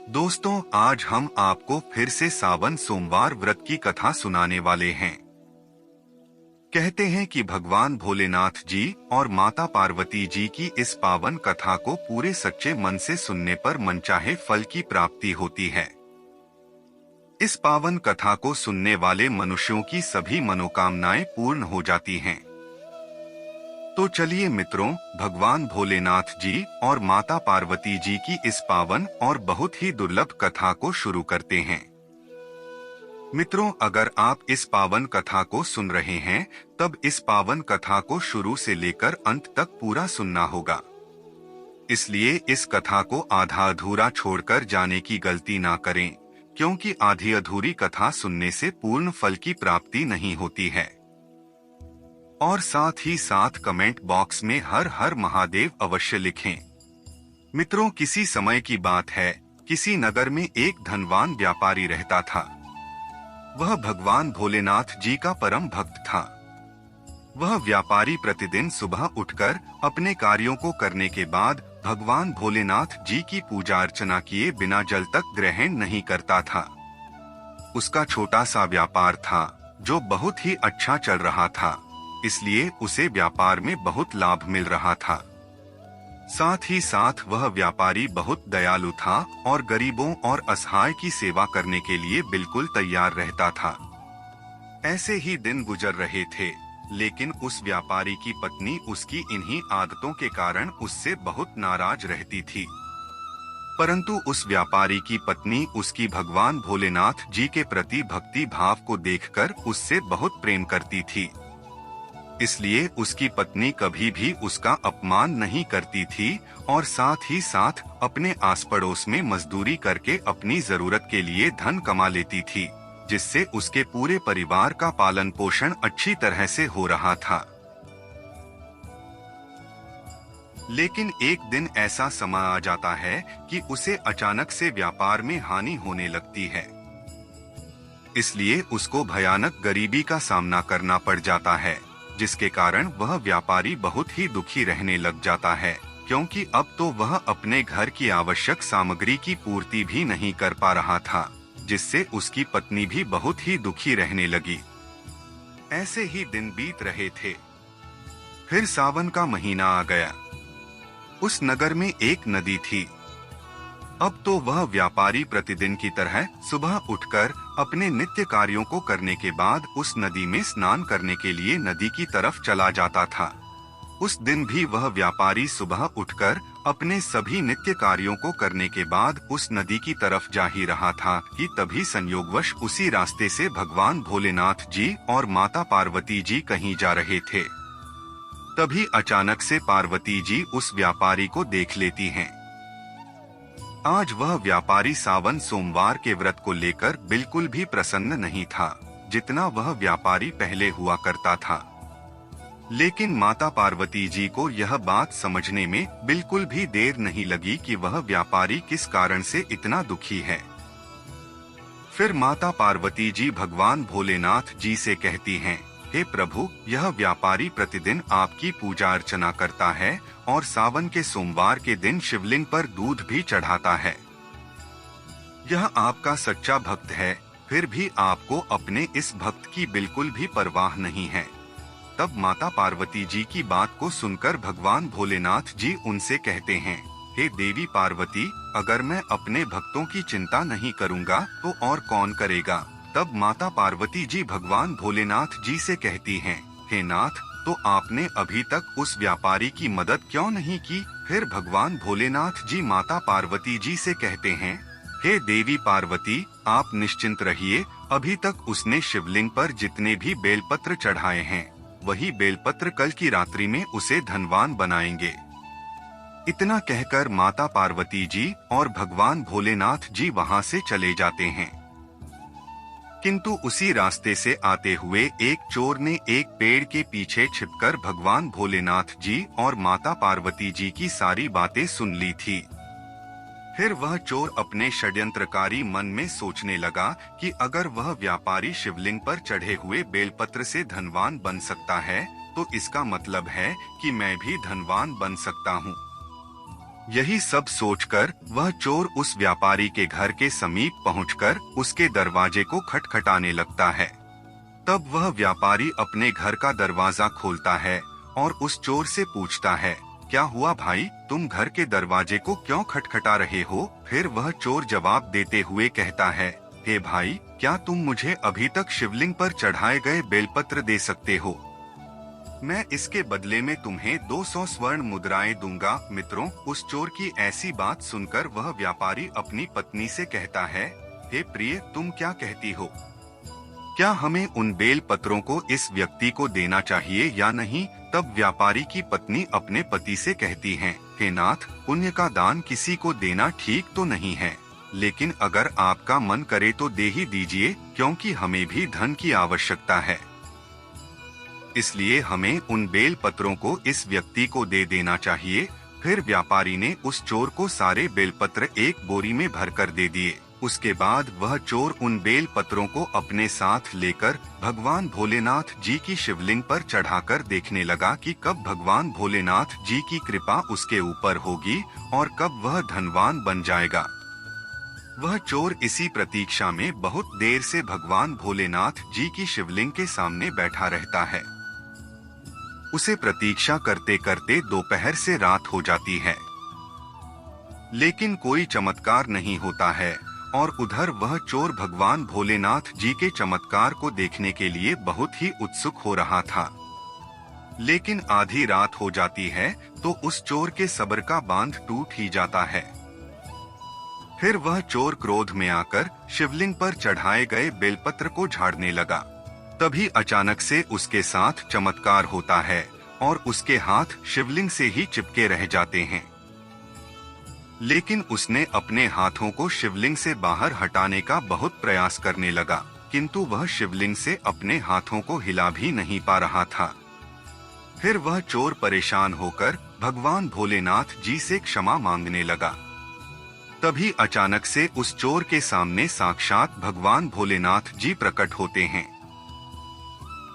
दोस्तों, आज हम आपको फिर से सावन सोमवार व्रत की कथा सुनाने वाले हैं। कहते हैं कि भगवान भोलेनाथ जी और माता पार्वती जी की इस पावन कथा को पूरे सच्चे मन से सुनने पर मनचाहे फल की प्राप्ति होती है। इस पावन कथा को सुनने वाले मनुष्यों की सभी मनोकामनाएं पूर्ण हो जाती हैं। तो चलिए मित्रों, भगवान भोलेनाथ जी और माता पार्वती जी की इस पावन और बहुत ही दुर्लभ कथा को शुरू करते हैं। मित्रों, अगर आप इस पावन कथा को सुन रहे हैं, तब इस पावन कथा को शुरू से लेकर अंत तक पूरा सुनना होगा। इसलिए इस कथा को आधा अधूरा छोड़कर जाने की गलती ना करें, क्योंकि आधी अधूरी कथा सुनने से पूर्ण फल की प्राप्ति नहीं होती है। और साथ ही साथ कमेंट बॉक्स में हर हर महादेव अवश्य लिखें। मित्रों, किसी समय की बात है, किसी नगर में एक धनवान व्यापारी रहता था। वह भगवान भोलेनाथ जी का परम भक्त था। वह व्यापारी प्रतिदिन सुबह उठकर अपने कार्यों को करने के बाद भगवान भोलेनाथ जी की पूजा अर्चना किए बिना जल तक ग्रहण नहीं करता था। उसका छोटा सा व्यापार था जो बहुत ही अच्छा चल रहा था, इसलिए उसे व्यापार में बहुत लाभ मिल रहा था। साथ ही साथ वह व्यापारी बहुत दयालु था और गरीबों और असहाय की सेवा करने के लिए बिल्कुल तैयार रहता था। ऐसे ही दिन गुजर रहे थे, लेकिन उस व्यापारी की पत्नी उसकी इन्हीं आदतों के कारण उससे बहुत नाराज रहती थी। परंतु उस व्यापारी की पत्नी उसकी भगवान भोलेनाथ जी के प्रति भक्ति भाव को देखकर उससे बहुत प्रेम करती थी। इसलिए उसकी पत्नी कभी भी उसका अपमान नहीं करती थी और साथ ही साथ अपने आस पड़ोस में मजदूरी करके अपनी जरूरत के लिए धन कमा लेती थी, जिससे उसके पूरे परिवार का पालन पोषण अच्छी तरह से हो रहा था। लेकिन एक दिन ऐसा समय आ जाता है कि उसे अचानक से व्यापार में हानि होने लगती है। इसलिए उसको भयानक गरीबी का सामना करना पड़ जाता है, जिसके कारण वह व्यापारी बहुत ही दुखी रहने लग जाता है, क्योंकि अब तो वह अपने घर की आवश्यक सामग्री की पूर्ति भी नहीं कर पा रहा था, जिससे उसकी पत्नी भी बहुत ही दुखी रहने लगी। ऐसे ही दिन बीत रहे थे। फिर सावन का महीना आ गया। उस नगर में एक नदी थी। अब तो वह व्यापारी प्रतिदिन की तरह सुबह उठकर अपने नित्य कार्यों को करने के बाद उस नदी में स्नान करने के लिए नदी की तरफ चला जाता था। उस दिन भी वह व्यापारी सुबह उठकर अपने सभी नित्य कार्यों को करने के बाद उस नदी की तरफ जा ही रहा था कि तभी संयोगवश उसी रास्ते से भगवान भोलेनाथ जी और माता पार्वती जी कहीं जा रहे थे। तभी अचानक से पार्वती जी उस व्यापारी को देख लेती हैं। आज वह व्यापारी सावन सोमवार के व्रत को लेकर बिल्कुल भी प्रसन्न नहीं था, जितना वह व्यापारी पहले हुआ करता था। लेकिन माता पार्वती जी को यह बात समझने में बिल्कुल भी देर नहीं लगी कि वह व्यापारी किस कारण से इतना दुखी है। फिर माता पार्वती जी भगवान भोलेनाथ जी से कहती हैं, हे प्रभु, यह व्यापारी प्रतिदिन आपकी पूजा अर्चना करता है और सावन के सोमवार के दिन शिवलिंग पर दूध भी चढ़ाता है। यह आपका सच्चा भक्त है, फिर भी आपको अपने इस भक्त की बिल्कुल भी परवाह नहीं है। तब माता पार्वती जी की बात को सुनकर भगवान भोलेनाथ जी उनसे कहते हैं, हे देवी पार्वती, अगर मैं अपने भक्तों की चिंता नहीं करूँगा तो और कौन करेगा। तब माता पार्वती जी भगवान भोलेनाथ जी से कहती हैं, हे नाथ, तो आपने अभी तक उस व्यापारी की मदद क्यों नहीं की। फिर भगवान भोलेनाथ जी माता पार्वती जी से कहते हैं, हे देवी पार्वती, आप निश्चिंत रहिए, अभी तक उसने शिवलिंग पर जितने भी बेलपत्र चढ़ाए हैं, वही बेलपत्र कल की रात्रि में उसे धनवान बनाएंगे। इतना कहकर माता पार्वती जी और भगवान भोलेनाथ जी वहां से चले जाते हैं। किंतु उसी रास्ते से आते हुए एक चोर ने एक पेड़ के पीछे छिपकर भगवान भोलेनाथ जी और माता पार्वती जी की सारी बातें सुन ली थी। फिर वह चोर अपने षड्यंत्रकारी मन में सोचने लगा कि अगर वह व्यापारी शिवलिंग पर चढ़े हुए बेलपत्र से धनवान बन सकता है, तो इसका मतलब है कि मैं भी धनवान बन सकता हूँ। यही सब सोचकर वह चोर उस व्यापारी के घर के समीप पहुंचकर उसके दरवाजे को खटखटाने लगता है। तब वह व्यापारी अपने घर का दरवाजा खोलता है और उस चोर से पूछता है, क्या हुआ भाई, तुम घर के दरवाजे को क्यों खटखटा रहे हो? फिर वह चोर जवाब देते हुए कहता है, हे भाई, क्या तुम मुझे अभी तक शिवलिंग पर चढ़ाए गए बेलपत्र दे सकते हो? मैं इसके बदले में तुम्हें 200 स्वर्ण मुद्राएं दूंगा। मित्रों, उस चोर की ऐसी बात सुनकर वह व्यापारी अपनी पत्नी से कहता है, हे प्रिय, तुम क्या कहती हो? क्या हमें उन बेल पत्रों को इस व्यक्ति को देना चाहिए या नहीं? तब व्यापारी की पत्नी अपने पति से कहती है, हे नाथ, पुण्य का दान किसी को देना ठीक तो नहीं है, लेकिन अगर आपका मन करे तो दे ही दीजिए, क्योंकि हमें भी धन की आवश्यकता है। इसलिए हमें उन बेल पत्रों को इस व्यक्ति को दे देना चाहिए। फिर व्यापारी ने उस चोर को सारे बेलपत्र एक बोरी में भरकर दे दिए। उसके बाद वह चोर उन बेल पत्रों को अपने साथ लेकर भगवान भोलेनाथ जी की शिवलिंग पर चढ़ाकर देखने लगा कि कब भगवान भोलेनाथ जी की कृपा उसके ऊपर होगी और कब वह धनवान बन जाएगा। वह चोर इसी प्रतीक्षा में बहुत देर से भगवान भोलेनाथ जी की शिवलिंग के सामने बैठा रहता है। उसे प्रतीक्षा करते करते दोपहर से रात हो जाती है, लेकिन कोई चमत्कार नहीं होता है और उधर वह चोर भगवान भोलेनाथ जी के चमत्कार को देखने के लिए बहुत ही उत्सुक हो रहा था। लेकिन आधी रात हो जाती है तो उस चोर के सब्र का बांध टूट ही जाता है। फिर वह चोर क्रोध में आकर शिवलिंग पर चढ़ाए गए बेलपत्र को झाड़ने लगा। तभी अचानक से उसके साथ चमत्कार होता है और उसके हाथ शिवलिंग से ही चिपके रह जाते हैं। लेकिन उसने अपने हाथों को शिवलिंग से बाहर हटाने का बहुत प्रयास करने लगा, किंतु वह शिवलिंग से अपने हाथों को हिला भी नहीं पा रहा था। फिर वह चोर परेशान होकर भगवान भोलेनाथ जी से क्षमा मांगने लगा। तभी अचानक से उस चोर के सामने साक्षात भगवान भोलेनाथ जी प्रकट होते हैं।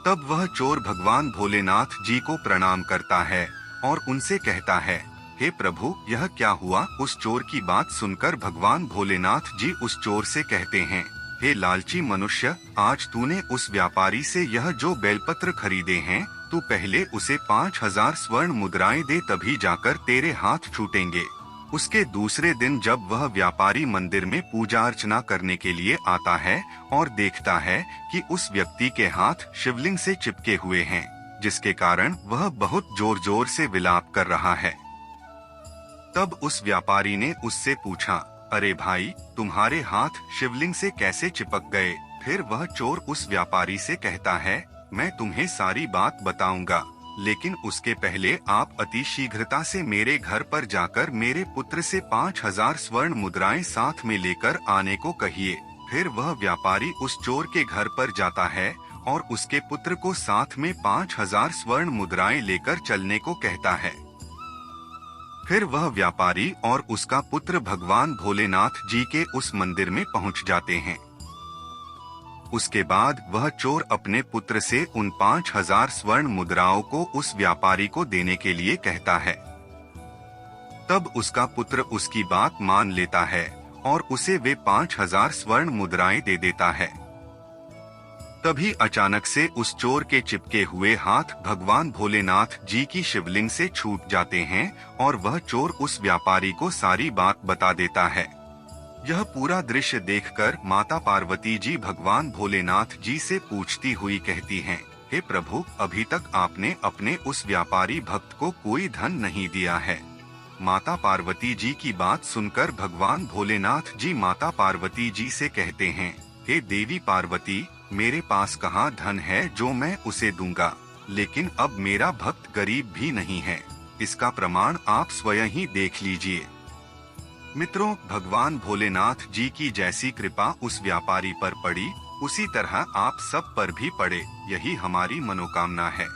तब वह चोर भगवान भोलेनाथ जी को प्रणाम करता है और उनसे कहता है, हे प्रभु, यह क्या हुआ? उस चोर की बात सुनकर भगवान भोलेनाथ जी उस चोर से कहते हैं, हे लालची मनुष्य, आज तूने उस व्यापारी से यह जो बेलपत्र खरीदे हैं, तू पहले उसे 5000 स्वर्ण मुद्राएं दे, तभी जाकर तेरे हाथ छूटेंगे। उसके दूसरे दिन जब वह व्यापारी मंदिर में पूजा अर्चना करने के लिए आता है और देखता है कि उस व्यक्ति के हाथ शिवलिंग से चिपके हुए हैं, जिसके कारण वह बहुत जोर जोर से विलाप कर रहा है। तब उस व्यापारी ने उससे पूछा, अरे भाई, तुम्हारे हाथ शिवलिंग से कैसे चिपक गए? फिर वह चोर उस व्यापारी से कहता है, मैं तुम्हें सारी बात बताऊंगा, लेकिन उसके पहले आप अति शीघ्रता से मेरे घर पर जाकर मेरे पुत्र से 5000 स्वर्ण मुद्राएं साथ में लेकर आने को कहिए। फिर वह व्यापारी उस चोर के घर पर जाता है और उसके पुत्र को साथ में 5000 स्वर्ण मुद्राएं लेकर चलने को कहता है। फिर वह व्यापारी और उसका पुत्र भगवान भोलेनाथ जी के उस मंदिर में पहुंच जाते हैं। उसके बाद वह चोर अपने पुत्र से उन 5000 स्वर्ण मुद्राओं को उस व्यापारी को देने के लिए कहता है। तब उसका पुत्र उसकी बात मान लेता है और उसे वे 5000 स्वर्ण मुद्राएं दे देता है। तभी अचानक से उस चोर के चिपके हुए हाथ भगवान भोलेनाथ जी की शिवलिंग से छूट जाते हैं और वह चोर उस व्यापारी को सारी बात बता देता है। यह पूरा दृश्य देखकर माता पार्वती जी भगवान भोलेनाथ जी से पूछती हुई कहती हैं, हे प्रभु, अभी तक आपने अपने उस व्यापारी भक्त को कोई धन नहीं दिया है। माता पार्वती जी की बात सुनकर भगवान भोलेनाथ जी माता पार्वती जी से कहते हैं, हे देवी पार्वती, मेरे पास कहाँ धन है जो मैं उसे दूंगा, लेकिन अब मेरा भक्त गरीब भी नहीं है, इसका प्रमाण आप स्वयं ही देख लीजिए। मित्रों, भगवान भोलेनाथ जी की जैसी कृपा उस व्यापारी पर पड़ी, उसी तरह आप सब पर भी पड़े, यही हमारी मनोकामना है।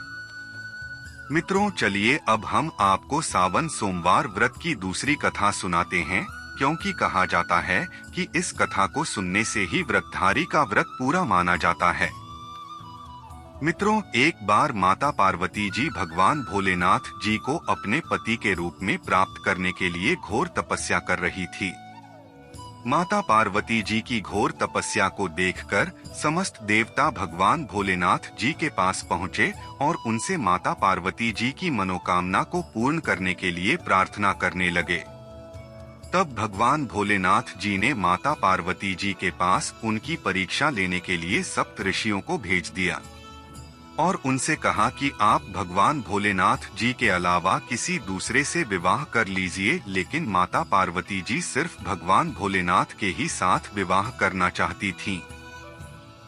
मित्रों, चलिए अब हम आपको सावन सोमवार व्रत की दूसरी कथा सुनाते हैं, क्योंकि कहा जाता है कि इस कथा को सुनने से ही व्रतधारी का व्रत पूरा माना जाता है। मित्रों, एक बार माता पार्वती जी भगवान भोलेनाथ जी को अपने पति के रूप में प्राप्त करने के लिए घोर तपस्या कर रही थी। माता पार्वती जी की घोर तपस्या को देखकर समस्त देवता भगवान भोलेनाथ जी के पास पहुँचे और उनसे माता पार्वती जी की मनोकामना को पूर्ण करने के लिए प्रार्थना करने लगे। तब भगवान भोलेनाथ जी ने माता पार्वती जी के पास उनकी परीक्षा लेने के लिए सप्त ऋषियों को भेज दिया और उनसे कहा कि आप भगवान भोलेनाथ जी के अलावा किसी दूसरे से विवाह कर लीजिए, लेकिन माता पार्वती जी सिर्फ भगवान भोलेनाथ के ही साथ विवाह करना चाहती थीं।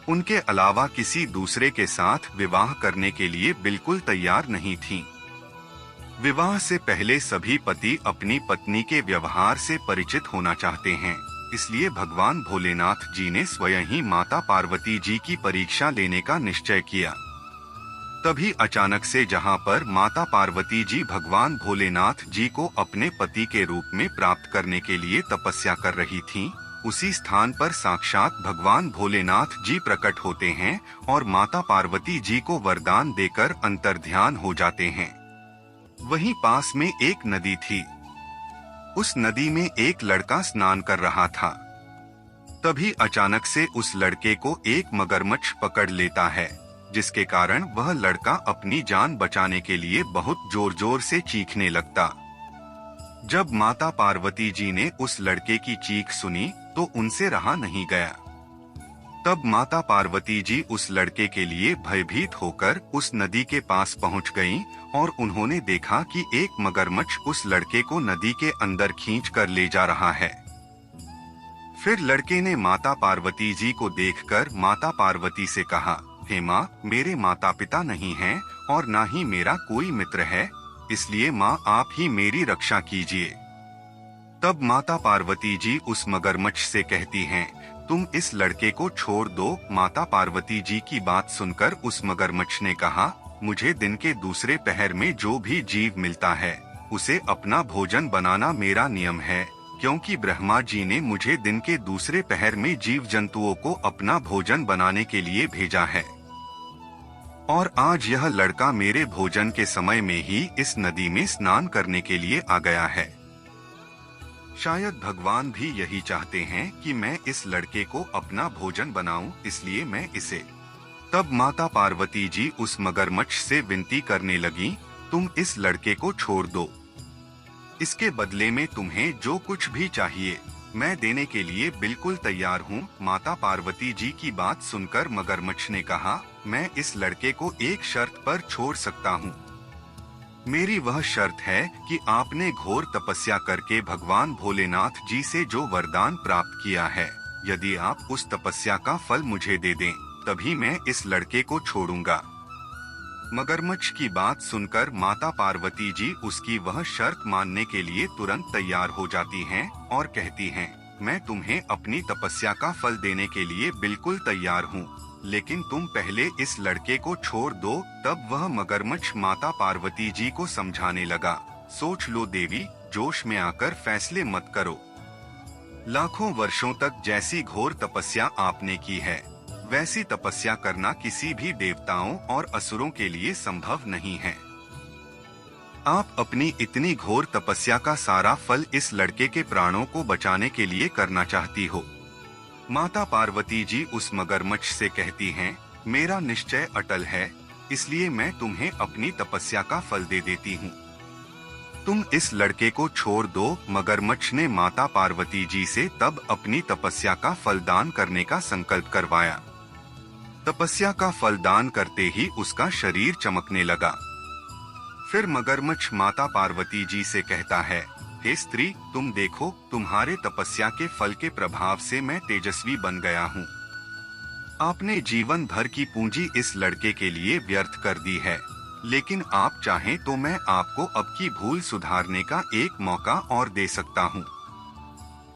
उनके अलावा किसी दूसरे के साथ विवाह करने के लिए बिल्कुल तैयार नहीं थीं। विवाह से पहले सभी पति अपनी पत्नी के व्यवहार से परिचित होना चाहते हैं, इसलिए भगवान भोलेनाथ जी ने स्वयं ही माता पार्वती जी की परीक्षा लेने का निश्चय किया। तभी अचानक से जहां पर माता पार्वती जी भगवान भोलेनाथ जी को अपने पति के रूप में प्राप्त करने के लिए तपस्या कर रही थीं, उसी स्थान पर साक्षात भगवान भोलेनाथ जी प्रकट होते हैं और माता पार्वती जी को वरदान देकर अंतर्ध्यान हो जाते हैं। वहीं पास में एक नदी थी। उस नदी में एक लड़का स्नान कर रहा था। तभी अचानक से उस लड़के को एक मगरमच्छ पकड़ लेता है, जिसके कारण वह लड़का अपनी जान बचाने के लिए बहुत जोर जोर से चीखने लगता। जब माता पार्वती जी ने उस लड़के की चीख सुनी तो उनसे रहा नहीं गया। तब माता पार्वती जी उस लड़के के लिए भयभीत होकर उस नदी के पास पहुंच गईं और उन्होंने देखा कि एक मगरमच्छ उस लड़के को नदी के अंदर खींच कर ले जा रहा है। फिर लड़के ने माता पार्वती जी को देखकर माता पार्वती से कहा, हे माँ, मेरे माता पिता नहीं हैं और ना ही मेरा कोई मित्र है, इसलिए माँ आप ही मेरी रक्षा कीजिए। तब माता पार्वती जी उस मगरमच्छ से कहती हैं, तुम इस लड़के को छोड़ दो। माता पार्वती जी की बात सुनकर उस मगरमच्छ ने कहा, मुझे दिन के दूसरे पहर में जो भी जीव मिलता है उसे अपना भोजन बनाना मेरा नियम है, क्योंकि ब्रह्मा जी ने मुझे दिन के दूसरे पहर में जीव जंतुओं को अपना भोजन बनाने के लिए भेजा है और आज यह लड़का मेरे भोजन के समय में ही इस नदी में स्नान करने के लिए आ गया है। शायद भगवान भी यही चाहते हैं कि मैं इस लड़के को अपना भोजन बनाऊं, इसलिए मैं इसे। तब माता पार्वती जी उस मगरमच्छ से विनती करने लगी, तुम इस लड़के को छोड़ दो, इसके बदले में तुम्हें जो कुछ भी चाहिए मैं देने के लिए बिल्कुल तैयार हूँ। माता पार्वती जी की बात सुनकर मगरमच्छ ने कहा, मैं इस लड़के को एक शर्त पर छोड़ सकता हूँ। मेरी वह शर्त है कि आपने घोर तपस्या करके भगवान भोलेनाथ जी से जो वरदान प्राप्त किया है, यदि आप उस तपस्या का फल मुझे दे दें, तभी मैं इस लड़के को छोड़ूंगा। मगरमच्छ की बात सुनकर माता पार्वती जी उसकी वह शर्त मानने के लिए तुरंत तैयार हो जाती हैं और कहती हैं, मैं तुम्हें अपनी तपस्या का फल देने के लिए बिल्कुल तैयार हूँ, लेकिन तुम पहले इस लड़के को छोड़ दो। तब वह मगरमच्छ माता पार्वती जी को समझाने लगा, सोच लो देवी, जोश में आकर फैसले मत करो। लाखों वर्षों तक जैसी घोर तपस्या आपने की है, वैसी तपस्या करना किसी भी देवताओं और असुरों के लिए संभव नहीं है। आप अपनी इतनी घोर तपस्या का सारा फल इस लड़के के प्राणों को बचाने के लिए करना चाहती हो। माता पार्वती जी उस मगरमच्छ से कहती हैं, मेरा निश्चय अटल है, इसलिए मैं तुम्हें अपनी तपस्या का फल दे देती हूँ। तुम इस लड़के को छोड़ दो। मगरमच्छ ने माता पार्वती जी से तब अपनी तपस्या का फलदान करने का संकल्प करवाया। तपस्या का फलदान करते ही उसका शरीर चमकने लगा। फिर मगरमच्छ माता पार्वती जी से कहता है, हे स्त्री, तुम देखो, तुम्हारे तपस्या के फल के प्रभाव से मैं तेजस्वी बन गया हूँ। आपने जीवन भर की पूंजी इस लड़के के लिए व्यर्थ कर दी है, लेकिन आप चाहें तो मैं आपको अब की भूल सुधारने का एक मौका और दे सकता हूँ।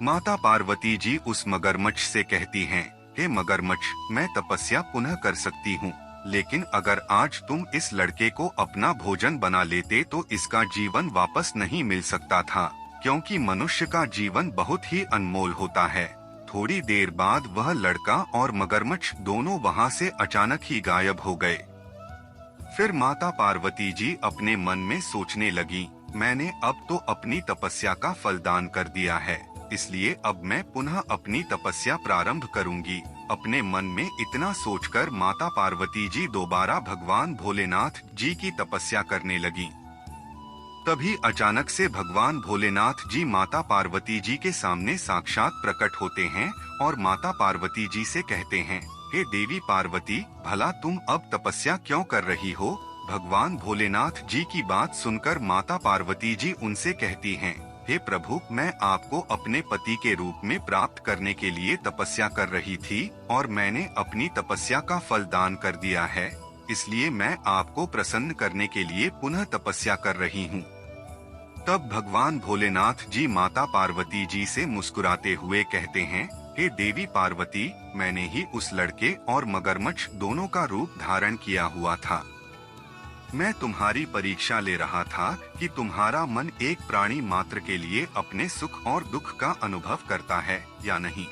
माता पार्वती जी उस मगरमच्छ से कहती हैं, हे मगरमच्छ, मैं तपस्या पुनः कर सकती हूँ, लेकिन अगर आज तुम इस लड़के को अपना भोजन बना लेते तो इसका जीवन वापस नहीं मिल सकता था, क्योंकि मनुष्य का जीवन बहुत ही अनमोल होता है। थोड़ी देर बाद वह लड़का और मगरमच्छ दोनों वहाँ से अचानक ही गायब हो गए। फिर माता पार्वती जी अपने मन में सोचने लगी, मैंने अब तो अपनी तपस्या का फलदान कर दिया है, इसलिए अब मैं पुनः अपनी तपस्या प्रारंभ करूंगी। अपने मन में इतना सोचकर माता पार्वती जी दोबारा भगवान भोलेनाथ जी की तपस्या करने लगी। तभी अचानक से भगवान भोलेनाथ जी माता पार्वती जी के सामने साक्षात प्रकट होते हैं और माता पार्वती जी से कहते हैं, हे देवी पार्वती, भला तुम अब तपस्या क्यों कर रही हो? भगवान भोलेनाथ जी की बात सुनकर माता पार्वती जी उनसे कहती हैं, हे प्रभु, मैं आपको अपने पति के रूप में प्राप्त करने के लिए तपस्या कर रही थी और मैंने अपनी तपस्या का फल दान कर दिया है, इसलिए मैं आपको प्रसन्न करने के लिए पुनः तपस्या कर रही हूँ। तब भगवान भोलेनाथ जी माता पार्वती जी से मुस्कुराते हुए कहते हैं, हे देवी पार्वती, मैंने ही उस लड़के और मगरमच्छ दोनों का रूप धारण किया हुआ था। मैं तुम्हारी परीक्षा ले रहा था कि तुम्हारा मन एक प्राणी मात्र के लिए अपने सुख और दुख का अनुभव करता है या नहीं।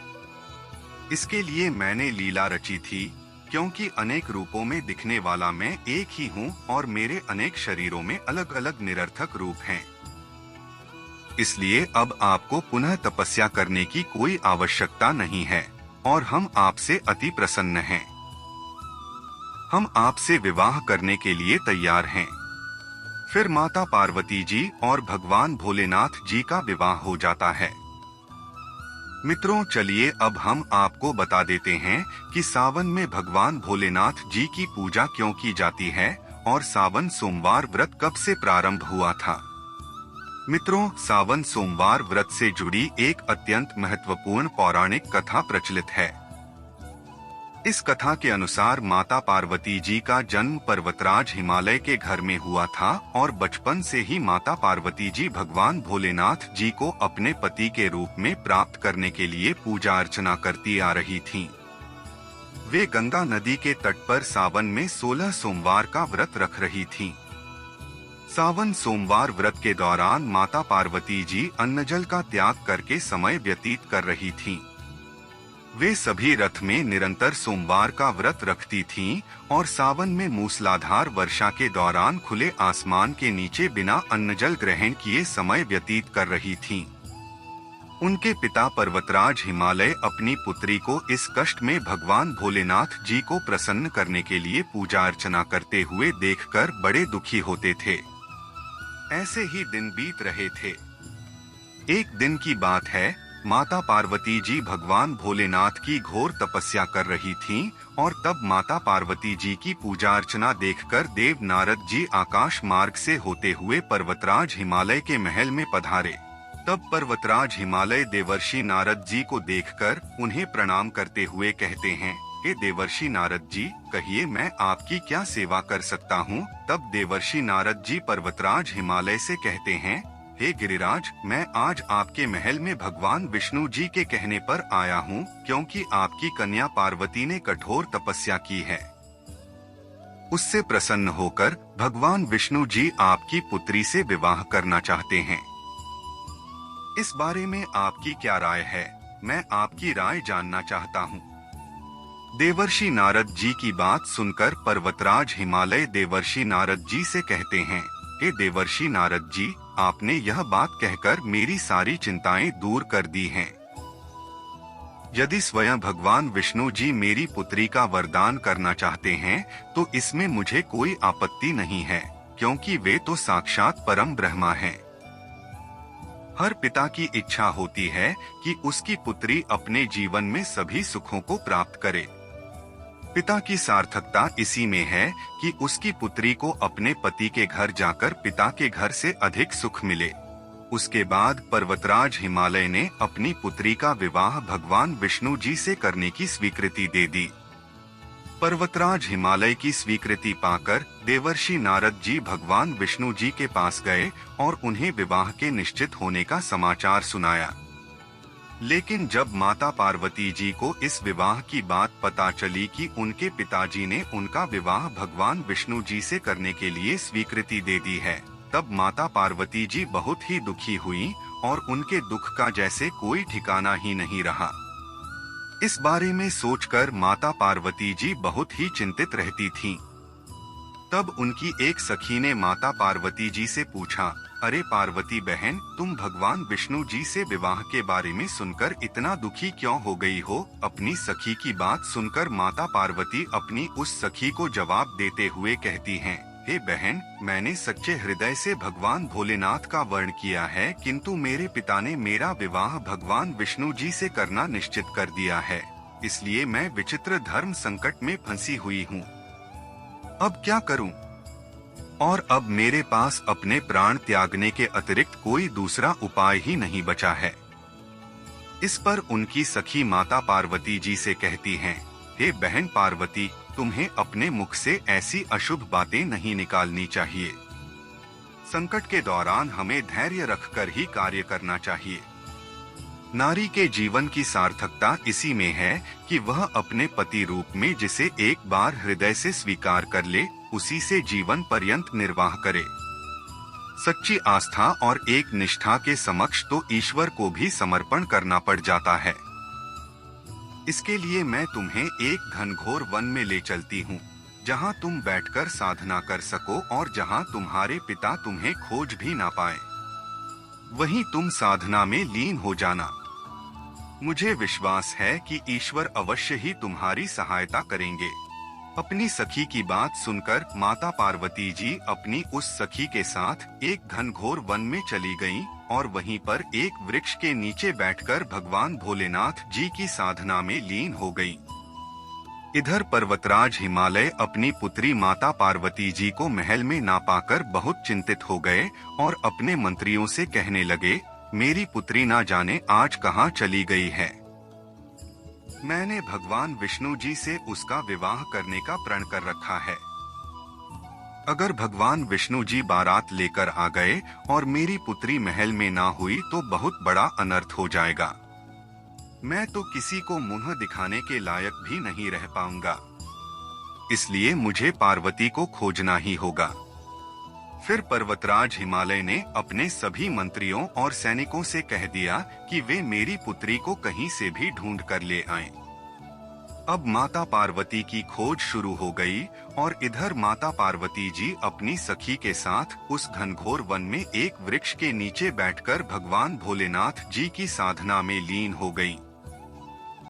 इसके लिए मैंने लीला रची थी, क्योंकि अनेक रूपों में दिखने वाला मैं एक ही हूँ और मेरे अनेक शरीरों में अलग अलग निरर्थक रूप हैं। इसलिए अब आपको पुनः तपस्या करने की कोई आवश्यकता नहीं है और हम आपसे अति प्रसन्न हैं। हम आपसे विवाह करने के लिए तैयार हैं। फिर माता पार्वती जी और भगवान भोलेनाथ जी का विवाह हो जाता है। मित्रों, चलिए अब हम आपको बता देते हैं कि सावन में भगवान भोलेनाथ जी की पूजा क्यों की जाती है और सावन सोमवार व्रत कब से प्रारंभ हुआ था। मित्रों, सावन सोमवार व्रत से जुड़ी एक अत्यंत महत्वपूर्ण पौराणिक कथा प्रचलित है। इस कथा के अनुसार माता पार्वती जी का जन्म पर्वतराज हिमालय के घर में हुआ था और बचपन से ही माता पार्वती जी भगवान भोलेनाथ जी को अपने पति के रूप में प्राप्त करने के लिए पूजा अर्चना करती आ रही थीं। वे गंगा नदी के तट पर सावन में 16 सोमवार का व्रत रख रही थीं। सावन सोमवार व्रत के दौरान माता पार्वती जी अन्नजल का त्याग करके समय व्यतीत कर रही थीं। वे सभी रथ में निरंतर सोमवार का व्रत रखती थीं और सावन में मूसलाधार वर्षा के दौरान खुले आसमान के नीचे बिना अन्नजल ग्रहण किए समय व्यतीत कर रही थीं। उनके पिता पर्वतराज हिमालय अपनी पुत्री को इस कष्ट में भगवान भोलेनाथ जी को प्रसन्न करने के लिए पूजा अर्चना करते हुए देखकर बड़े दुखी होते थे। ऐसे ही दिन बीत रहे थे। एक दिन की बात है, माता पार्वती जी भगवान भोलेनाथ की घोर तपस्या कर रही थीं और तब माता पार्वती जी की पूजा अर्चना देखकर देव नारद जी आकाश मार्ग से होते हुए पर्वतराज हिमालय के महल में पधारे। तब पर्वतराज हिमालय देवर्षि नारद जी को देखकर उन्हें प्रणाम करते हुए कहते हैं, हे देवर्षि नारद जी, कहिए मैं आपकी क्या सेवा कर सकता हूँ। तब देवर्षि नारद जी पर्वतराज हिमालय से कहते हैं, हे गिरिराज, मैं आज आपके महल में भगवान विष्णु जी के कहने पर आया हूँ, क्योंकि आपकी कन्या पार्वती ने कठोर तपस्या की है। उससे प्रसन्न होकर भगवान विष्णु जी आपकी पुत्री से विवाह करना चाहते हैं। इस बारे में आपकी क्या राय है? मैं आपकी राय जानना चाहता हूँ। देवर्षि नारद जी की बात सुनकर पर्वतराज हिमालय देवर्षि नारद जी से कहते हैं, हे देवर्षि नारद जी, आपने यह बात कहकर मेरी सारी चिंताएं दूर कर दी हैं। यदि स्वयं भगवान विष्णु जी मेरी पुत्री का वरदान करना चाहते हैं तो इसमें मुझे कोई आपत्ति नहीं है, क्योंकि वे तो साक्षात परम ब्रह्मा हैं। हर पिता की इच्छा होती है कि उसकी पुत्री अपने जीवन में सभी सुखों को प्राप्त करे। पिता की सार्थकता इसी में है कि उसकी पुत्री को अपने पति के घर जाकर पिता के घर से अधिक सुख मिले। उसके बाद पर्वतराज हिमालय ने अपनी पुत्री का विवाह भगवान विष्णु जी से करने की स्वीकृति दे दी। पर्वतराज हिमालय की स्वीकृति पाकर देवर्षि नारद जी भगवान विष्णु जी के पास गए और उन्हें विवाह के निश्चित होने का समाचार सुनाया। लेकिन जब माता पार्वती जी को इस विवाह की बात पता चली कि उनके पिताजी ने उनका विवाह भगवान विष्णु जी से करने के लिए स्वीकृति दे दी है, तब माता पार्वती जी बहुत ही दुखी हुई और उनके दुख का जैसे कोई ठिकाना ही नहीं रहा। इस बारे में सोचकर माता पार्वती जी बहुत ही चिंतित रहती थीं। तब उनकी एक सखी ने माता पार्वती जी से पूछा, अरे पार्वती बहन, तुम भगवान विष्णु जी से विवाह के बारे में सुनकर इतना दुखी क्यों हो गई हो? अपनी सखी की बात सुनकर माता पार्वती अपनी उस सखी को जवाब देते हुए कहती हैं, हे बहन, मैंने सच्चे हृदय से भगवान भोलेनाथ का वर्ण किया है, किंतु मेरे पिता ने मेरा विवाह भगवान विष्णु जी से करना निश्चित कर दिया है, इसलिए मैं विचित्र धर्म संकट में फंसी हुई हूँ। अब क्या करूँ? और अब मेरे पास अपने प्राण त्यागने के अतिरिक्त कोई दूसरा उपाय ही नहीं बचा है। इस पर उनकी सखी माता पार्वती जी से कहती हैं, हे बहन पार्वती, तुम्हें अपने मुख से ऐसी अशुभ बातें नहीं निकालनी चाहिए। संकट के दौरान हमें धैर्य रखकर ही कार्य करना चाहिए। नारी के जीवन की सार्थकता इसी में है कि वह अपने पति रूप में जिसे एक बार हृदय से स्वीकार कर ले, उसी से जीवन पर्यंत निर्वाह करे। सच्ची आस्था और एक निष्ठा के समक्ष तो ईश्वर को भी समर्पण करना पड़ जाता है। इसके लिए मैं तुम्हें एक घनघोर वन में ले चलती हूँ, जहाँ तुम बैठकर साधना कर सको और जहाँ तुम्हारे पिता तुम्हें खोज भी ना पाए। वहीं तुम साधना में लीन हो जाना। मुझे विश्वास है कि ईश्वर अवश्य ही तुम्हारी सहायता करेंगे। अपनी सखी की बात सुनकर माता पार्वती जी अपनी उस सखी के साथ एक घनघोर वन में चली गईं और वहीं पर एक वृक्ष के नीचे बैठकर भगवान भोलेनाथ जी की साधना में लीन हो गईं। इधर पर्वतराज हिमालय अपनी पुत्री माता पार्वती जी को महल में ना पाकर बहुत चिंतित हो गए और अपने मंत्रियों से कहने लगे, मेरी पुत्री ना जाने आज कहाँ चली गई है। मैंने भगवान विष्णु जी से उसका विवाह करने का प्रण कर रखा है। अगर भगवान विष्णु जी बारात लेकर आ गए और मेरी पुत्री महल में ना हुई तो बहुत बड़ा अनर्थ हो जाएगा। मैं तो किसी को मुंह दिखाने के लायक भी नहीं रह पाऊंगा। इसलिए मुझे पार्वती को खोजना ही होगा। फिर पर्वतराज हिमालय ने अपने सभी मंत्रियों और सैनिकों से कह दिया कि वे मेरी पुत्री को कहीं से भी ढूंढ कर ले आएं। अब माता पार्वती की खोज शुरू हो गई और इधर माता पार्वती जी अपनी सखी के साथ उस घनघोर वन में एक वृक्ष के नीचे बैठकर भगवान भोलेनाथ जी की साधना में लीन हो गईं।